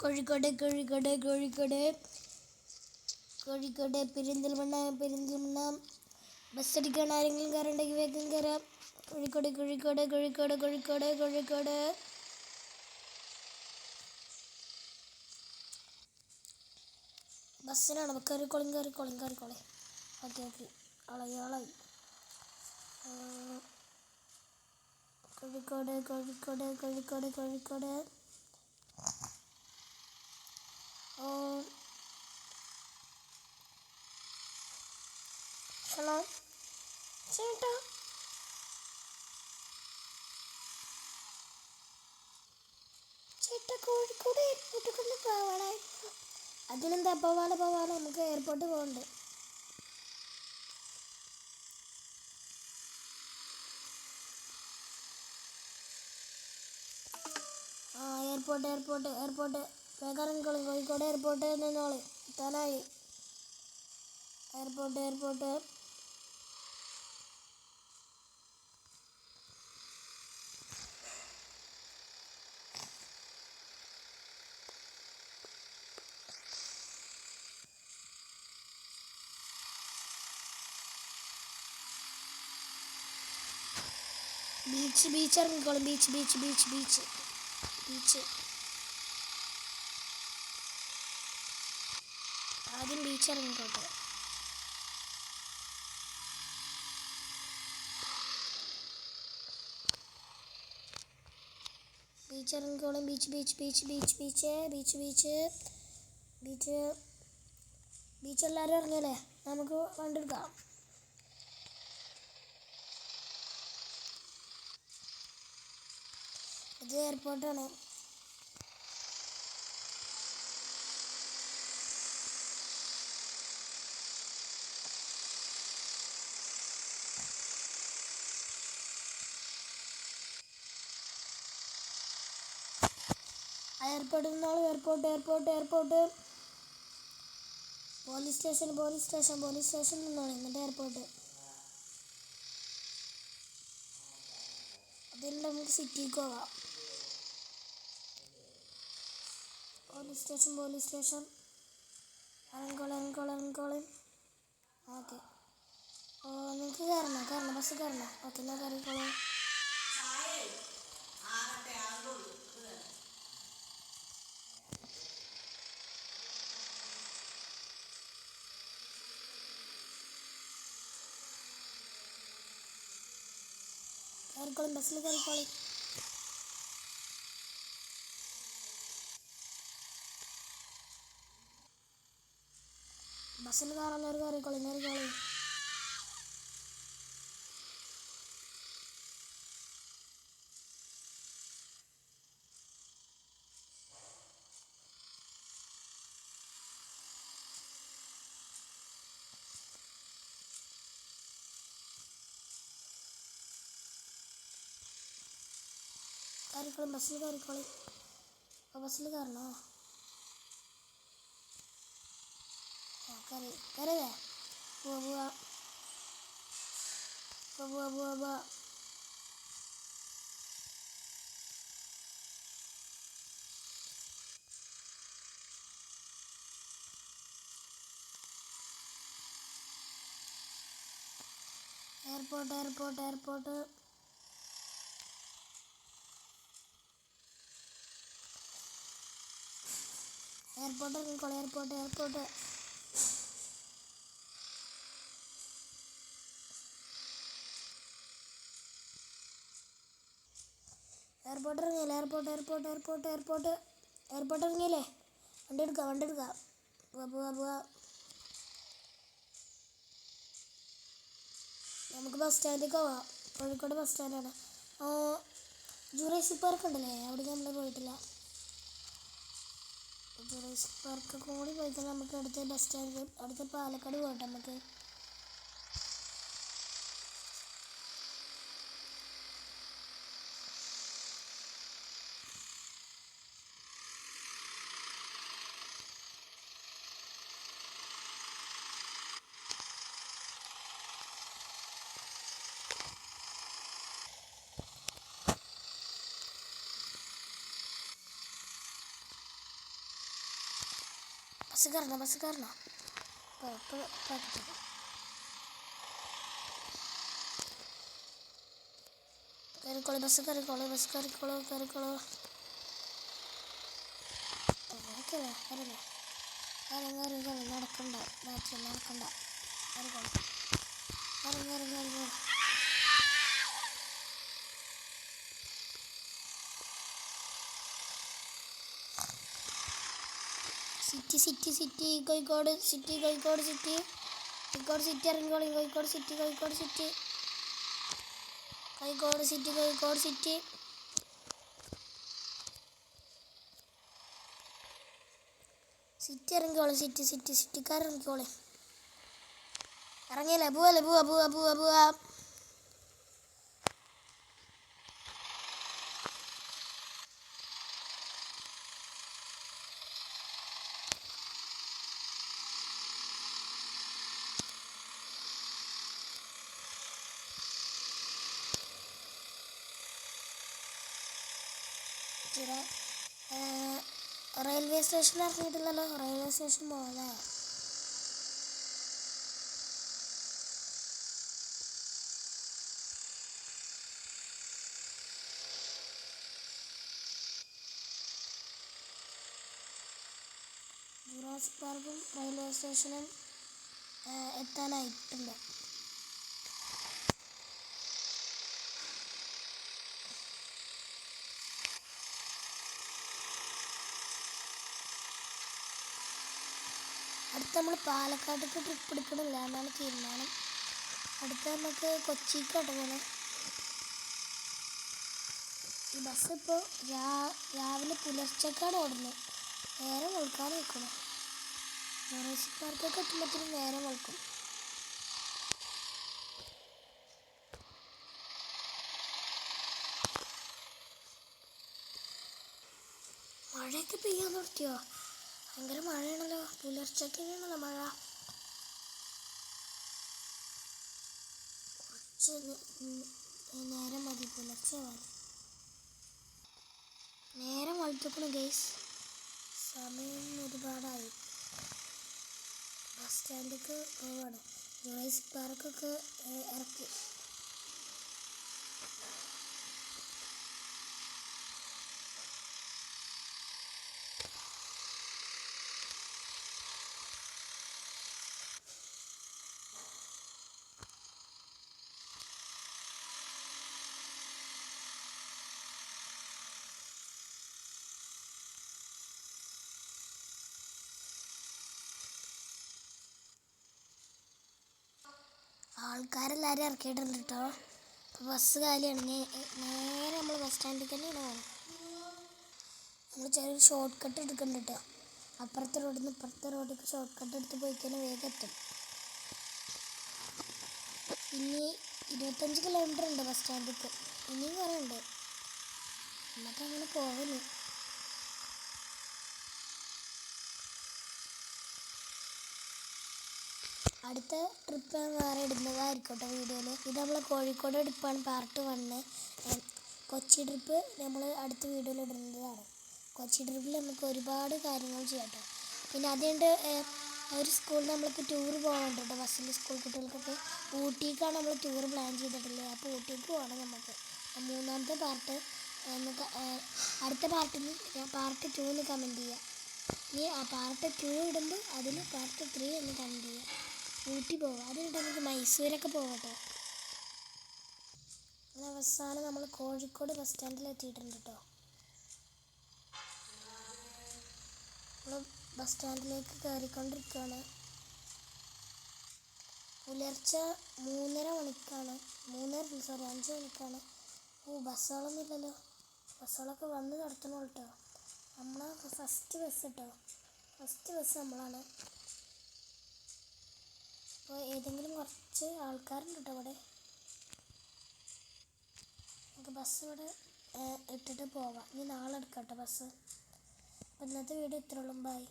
Kozhikode Kozhikode Kozhikode Kozhikode Perinthalmanna bus അടിക്കാൻ ആരെങ്കിലും കയറുണ്ടെങ്കിൽ വേഗം കയറാം. കോഴിക്കോട് കോഴിക്കോട് കോഴിക്കോട് കോഴിക്കോട് കോഴിക്കോട് ബസ്സിനാണ്. കയറിക്കോളി. ഓക്കെ ആളായി. കോഴിക്കോട് ഹലോ ചേട്ടാ, കോഴിക്കോട് എയർപോർട്ടിൽ കൊണ്ട് പോവാനായിരുന്നു. അതിനെന്താ, പോവാല നമുക്ക് എയർപോർട്ടിൽ പോകണ്ട്. എയർപോർട്ട് വേഗം ഇറങ്ങിക്കോളി. കോഴിക്കോട് എയർപോർട്ട് നിന്നോളി, എത്താനായി. എയർപോർട്ട് ബീച്ച് ഇറങ്ങിക്കോളും. ബീച്ച് ആദ്യം ബീച്ച് ഇറങ്ങിക്കോട്ടെ. ബീച്ച് ഇറങ്ങിക്കോളും. ബീച്ച് എല്ലാവരും ഇറങ്ങിയല്ലേ, നമുക്ക് കണ്ടെടുക്കാം. ഇത് എയർപോർട്ടാണ്. എയർപോർട്ടിൽ നിന്നാണ്. എയർപോർട്ട് പോലീസ് സ്റ്റേഷൻ നിന്നാണ്. എന്നിട്ട് എയർപോർട്ട്. അതിൽ നമുക്ക് സിറ്റിക്ക് പോകാം. പോലീസ് സ്റ്റേഷൻ ഇറങ്ങിക്കോളി. ഓക്കെ. നിങ്ങൾക്ക് കയറണം, ബസ് കയറണം. ഓക്കെ, എന്നാൽ കയറിക്കോളൂ. ബസ്സിൽ കയറിക്കോളി. ബസ്സിൽ കയറുന്നവർ കയറിക്കോളി. ബസ്സിൽ കയറിക്കോളി. ബസ്സിൽ കയറണോ? കയറിയേ. പോവാ. എയർപോർട്ട് ഇറങ്ങിക്കോളി. എയർപോർട്ട് ഇറങ്ങിയില്ലേ? വണ്ടി എടുക്കാം. പോവാ. നമുക്ക് ബസ് സ്റ്റാൻഡിലേക്ക് പോവാം. കോഴിക്കോട് ബസ് സ്റ്റാൻഡാണ്. ജുറാസിക് പാർക്ക് ഉണ്ടല്ലേ, അവിടെ നമ്മൾ പോയിട്ടില്ല. ജുറാസിക് പാർക്ക് കൂടി പോയിട്ട് നമുക്ക് അടുത്ത ബസ് സ്റ്റാൻഡ്, അടുത്ത പാലക്കാട് പോകട്ടെ നമുക്ക്. ബസ് കയറണം കയറിക്കോളൂ ബസ് കയറിക്കോളൂ ഓക്കെയല്ലേ കയറി നടക്കണ്ട കയറിക്കോളൂ കയറി സിറ്റി കോഴിക്കോട് സിറ്റി ഇറങ്ങിക്കോളി കോഴിക്കോട് സിറ്റി ഇറങ്ങിക്കോളി സിറ്റിക്കാർ ഇറങ്ങിക്കോളി ഇറങ്ങിയല്ലേ പോവാ റെയിൽവേ സ്റ്റേഷൻ ഇറങ്ങിയിട്ടില്ലല്ലോ റെയിൽവേ സ്റ്റേഷൻ പോകാല്ലേ ജുറാസിക് പാർക്കും റെയിൽവേ സ്റ്റേഷനും എത്താനായിട്ടുണ്ട്. അടുത്ത നമ്മൾ പാലക്കാട്ടേക്ക് ട്രിപ്പ് എടുക്കണില്ല എന്നാണ് തീരുമാനം. അടുത്ത നമുക്ക് കൊച്ചിക്കാട്ട് പോലെ. ഈ ബസ് ഇപ്പോൾ രാവിലെ പുലർച്ചക്കാണ് ഓടുന്നത്. നേരം വെളുക്കാൻ നിൽക്കണം. ജുറാസിക് പാർക്കൊക്കെ എത്തുമ്പോഴത്തേനും നേരം വെളുക്കും. മഴയൊക്കെ പെയ്യാൻ നിർത്തിയോ? ഭയങ്കര മഴയാണല്ലോ. പുലർച്ചക്കാണല്ലോ മഴ. കുറച്ച് നേരം മതി പുലർച്ചെ വരെ. നേരം വെളുത്തുക്കണം ഗൈസ്. സമയം ഒരുപാടായി. ബസ് സ്റ്റാൻഡിലേക്ക് പോവാണ്. ജുറാസിക് പാർക്കൊക്കെ ഇറക്കി. ആൾക്കാരെല്ലാവരും ഇറക്കിയിട്ടുണ്ട് കേട്ടോ. ബസ് കാലിയാണ്. നേരെ നമ്മൾ ബസ് സ്റ്റാൻഡിൽ തന്നെയാണ് പോകുന്നത്. നമ്മൾ ചെറിയൊരു ഷോർട്ട് കട്ട് എടുക്കുന്നുണ്ട് കേട്ടോ. അപ്പുറത്തെ റോഡിൽ നിന്ന് ഇപ്പുറത്തെ റോഡിലേക്ക് ഷോർട്ട് കട്ട് എടുത്ത് പോയി കഴിഞ്ഞാൽ വേഗം എത്തും. ഇനി 25 കിലോമീറ്റർ ഉണ്ട് ബസ് സ്റ്റാൻഡിലേക്ക്. ഇനിയും കുറേ ഉണ്ട്. എന്നിട്ട് അങ്ങനെ പോകുന്നു. അടുത്ത ട്രിപ്പ് വേറെ ഇടുന്നതായിരിക്കട്ടെ വീഡിയോയിൽ. ഇത് നമ്മൾ കോഴിക്കോട് ട്രിപ്പാണ് പാർട്ട് 1. കൊച്ചി ട്രിപ്പ് നമ്മൾ അടുത്ത വീഡിയോയിൽ ഇടുന്നതാണ്. കൊച്ചി ട്രിപ്പിൽ നമുക്ക് ഒരുപാട് കാര്യങ്ങൾ ചെയ്യാം കേട്ടോ. പിന്നെ അതുകൊണ്ട് ഒരു സ്കൂളിൽ നമ്മൾക്ക് ടൂർ പോകാനുണ്ട് കേട്ടോ. ബസ്സിൽ സ്കൂൾ കുട്ടികൾക്കൊക്കെ ഊട്ടിക്കാണ് നമ്മൾ ടൂർ പ്ലാൻ ചെയ്തിട്ടുള്ളത്. അപ്പോൾ ഊട്ടിക്ക് പോകണം നമുക്ക്. 3ാമത്തെ പാർട്ട് അടുത്ത പാർട്ട് 2 കമൻറ്റ് ചെയ്യുക. ഇനി ആ പാർട്ട് 2 ഇടുമ്പോൾ അതിൽ പാർട്ട് 3 എന്ന് കമൻറ്റ് ചെയ്യുക. ഊട്ടി പോവാം. അതുകൊണ്ട് നമുക്ക് മൈസൂരൊക്കെ പോകട്ടോ. അങ്ങനെ അവസാനം നമ്മൾ കോഴിക്കോട് ബസ് സ്റ്റാൻഡിൽ എത്തിയിട്ടുണ്ട് കേട്ടോ. നമ്മൾ ബസ് സ്റ്റാൻഡിലേക്ക് കയറിക്കൊണ്ടിരിക്കുകയാണ്. പുലർച്ചെ 3:30 മണിക്കാണ്. 5 മണിക്കാണ്. ബസ്സുകളൊന്നും ഇല്ലല്ലോ. ബസ്സുകളൊക്കെ വന്ന് നടത്തണം കേട്ടോ. നമ്മളാണ് ഫസ്റ്റ് ബസ് കേട്ടോ. ഫസ്റ്റ് ബസ് നമ്മളാണ്. അപ്പോൾ ഏതെങ്കിലും കുറച്ച് ആൾക്കാരുണ്ട് കേട്ടോ ഇവിടെ. നമുക്ക് ബസ് ഇവിടെ ഇട്ടിട്ട് പോവാം. ഇനി നാളെ എടുക്കാം കേട്ടോ ബസ്. അപ്പോൾ ഇന്നത്തെ വീഡിയോ ഇത്രയുള്ളൂ. ബൈ.